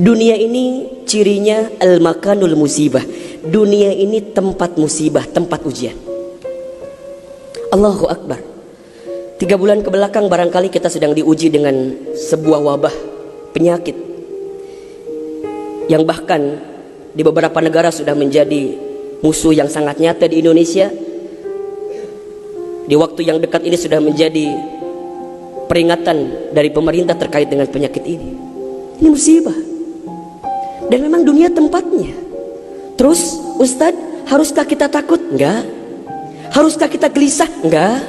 Dunia ini cirinya al-makanul musibah. Dunia ini tempat musibah, tempat ujian. Allahu Akbar. 3 bulan kebelakang barangkali kita sedang diuji dengan sebuah wabah penyakit yang bahkan di beberapa negara sudah menjadi musuh yang sangat nyata. Di Indonesia di waktu yang dekat ini sudah menjadi peringatan dari pemerintah terkait dengan penyakit ini. Ini musibah. Dan memang dunia tempatnya. Terus Ustadz, haruskah kita takut? Enggak. Haruskah kita gelisah? Enggak.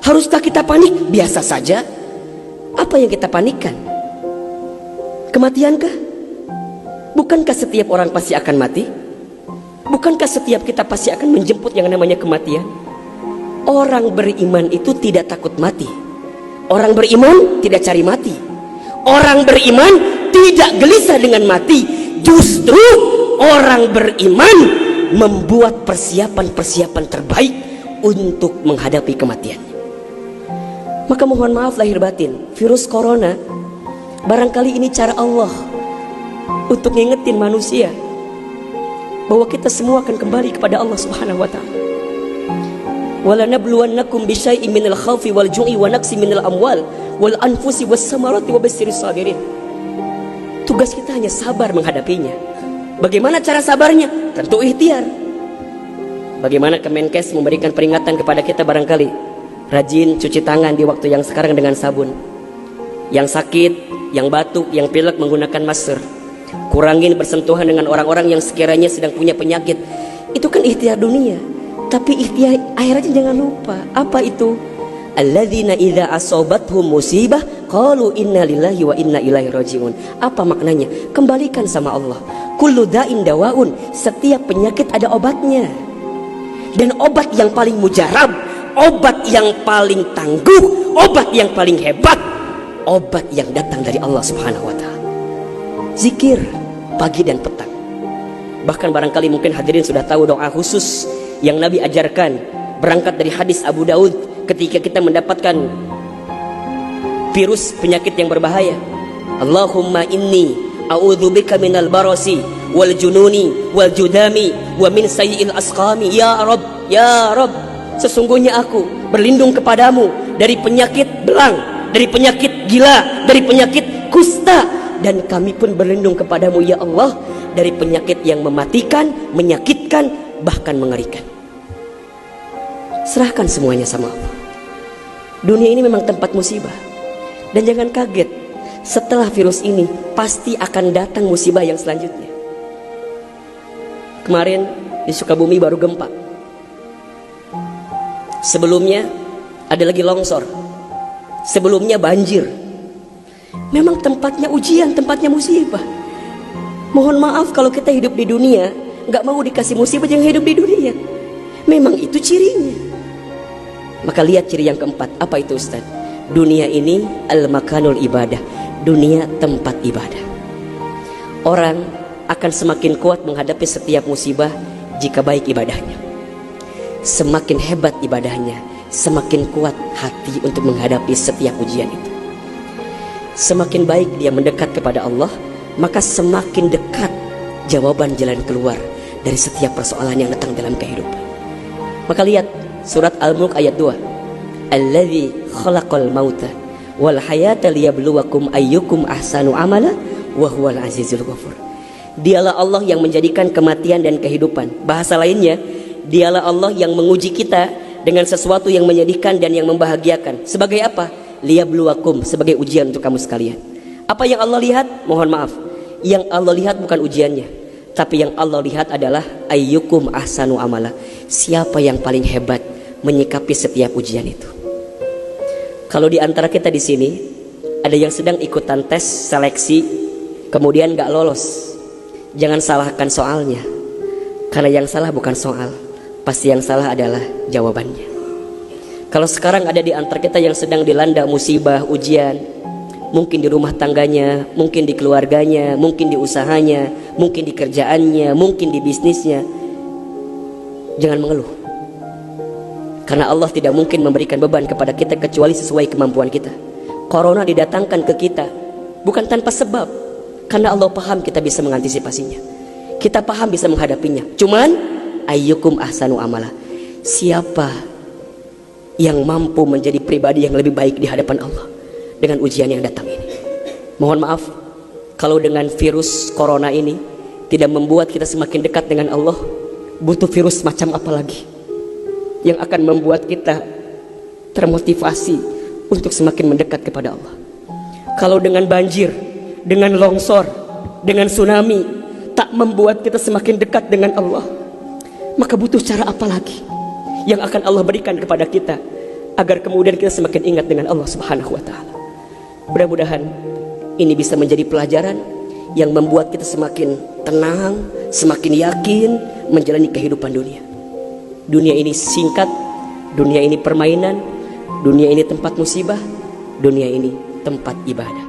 Haruskah kita panik? Biasa saja. Apa yang kita panikkan? Kematiankah? Bukankah setiap orang pasti akan mati? Bukankah setiap kita pasti akan menjemput yang namanya kematian? Orang beriman itu tidak takut mati. Orang beriman tidak cari mati. Orang beriman tidak gelisah dengan mati. Justru orang beriman membuat persiapan-persiapan terbaik untuk menghadapi kematian. Maka mohon maaf lahir batin, virus corona barangkali ini cara Allah untuk ngingetin manusia bahwa kita semua akan kembali kepada Allah Subhanahu wa taala. Walanabluwannakum bisyai'in minal khaufi wal ju'i wa naqsi minal amwal wal anfusi was samarati wa basyirus sabirin. Tugas kita hanya sabar menghadapinya. Bagaimana cara sabarnya? Tentu ikhtiar. Bagaimana Kemenkes memberikan peringatan kepada kita barangkali? Rajin cuci tangan di waktu yang sekarang dengan sabun. Yang sakit, yang batuk, yang pilek menggunakan masker. Kurangin bersentuhan dengan orang-orang yang sekiranya sedang punya penyakit. Itu kan ikhtiar dunia. Tapi ikhtiar akhiratnya jangan lupa. Apa itu? Alladzina idza asobathum musibah qalu inna lillahi wa inna ilaihi rajiun. Apa maknanya? Kembalikan sama Allah. Kullu da'in dawaun. Setiap penyakit ada obatnya. Dan obat yang paling mujarab, obat yang paling tangguh, obat yang paling hebat, obat yang datang dari Allah Subhanahu wa taala. Zikir pagi dan petang. Bahkan barangkali mungkin hadirin sudah tahu doa khusus yang Nabi ajarkan berangkat dari hadis Abu Daud ketika kita mendapatkan virus penyakit yang berbahaya. Allahumma inni a'udzubika minal barasi wal jununi wal judami wa min sayyi'il asqami. Ya Rabb, ya Rabb, sesungguhnya aku berlindung kepadamu dari penyakit belang, dari penyakit gila, dari penyakit kusta, dan kami pun berlindung kepadamu ya Allah dari penyakit yang mematikan, menyakitkan, bahkan mengerikan. Serahkan semuanya sama Allah. Dunia ini memang tempat musibah. Dan jangan kaget, setelah virus ini pasti akan datang musibah yang selanjutnya. Kemarin di Sukabumi baru gempa. Sebelumnya ada lagi longsor. Sebelumnya banjir. Memang tempatnya ujian, tempatnya musibah. Mohon maaf kalau kita hidup di dunia gak mau dikasih musibah, jangan hidup di dunia. Memang itu cirinya. Maka lihat ciri yang keempat. Apa itu Ustaz? Dunia ini al-makanul ibadah. Dunia tempat ibadah. Orang akan semakin kuat menghadapi setiap musibah jika baik ibadahnya. Semakin hebat ibadahnya, semakin kuat hati untuk menghadapi setiap ujian itu. Semakin baik dia mendekat kepada Allah, maka semakin dekat jawaban jalan keluar dari setiap persoalan yang datang dalam kehidupan. Maka lihat surat Al-Mulk ayat 2. Alladzi khalaqal mauta wal hayata liyabluwakum ayyukum ahsanu amala wa huwal azizul ghafur. Dialah Allah yang menjadikan kematian dan kehidupan. Bahasa lainnya, dialah Allah yang menguji kita dengan sesuatu yang menyedihkan dan yang membahagiakan. Sebagai apa? Liyabluwakum, sebagai ujian untuk kamu sekalian. Apa yang Allah lihat? Mohon maaf, yang Allah lihat bukan ujiannya, tapi yang Allah lihat adalah ayyukum ahsanu amala. Siapa yang paling hebat menyikapi setiap ujian itu. Kalau di antara kita di sini ada yang sedang ikutan tes seleksi kemudian gak lolos, jangan salahkan soalnya, karena yang salah bukan soal, pasti yang salah adalah jawabannya. Kalau sekarang ada di antara kita yang sedang dilanda musibah, ujian, mungkin di rumah tangganya, mungkin di keluarganya, mungkin di usahanya, mungkin di kerjaannya, mungkin di bisnisnya, jangan mengeluh. Karena Allah tidak mungkin memberikan beban kepada kita kecuali sesuai kemampuan kita. Corona didatangkan ke kita bukan tanpa sebab. Karena Allah paham kita bisa mengantisipasinya, kita paham bisa menghadapinya. Cuman ayyukum ahsanu amala, siapa yang mampu menjadi pribadi yang lebih baik di hadapan Allah dengan ujian yang datang ini. Mohon maaf kalau dengan virus corona ini tidak membuat kita semakin dekat dengan Allah. Butuh virus macam apa lagi yang akan membuat kita termotivasi untuk semakin mendekat kepada Allah? Kalau dengan banjir, dengan longsor, dengan tsunami tak membuat kita semakin dekat dengan Allah, maka butuh cara apa lagi yang akan Allah berikan kepada kita agar kemudian kita semakin ingat dengan Allah Subhanahu wa ta'ala. Mudah-mudahan ini bisa menjadi pelajaran yang membuat kita semakin tenang, semakin yakin menjalani kehidupan dunia. Dunia ini singkat, dunia ini permainan, dunia ini tempat musibah, dunia ini tempat ibadah.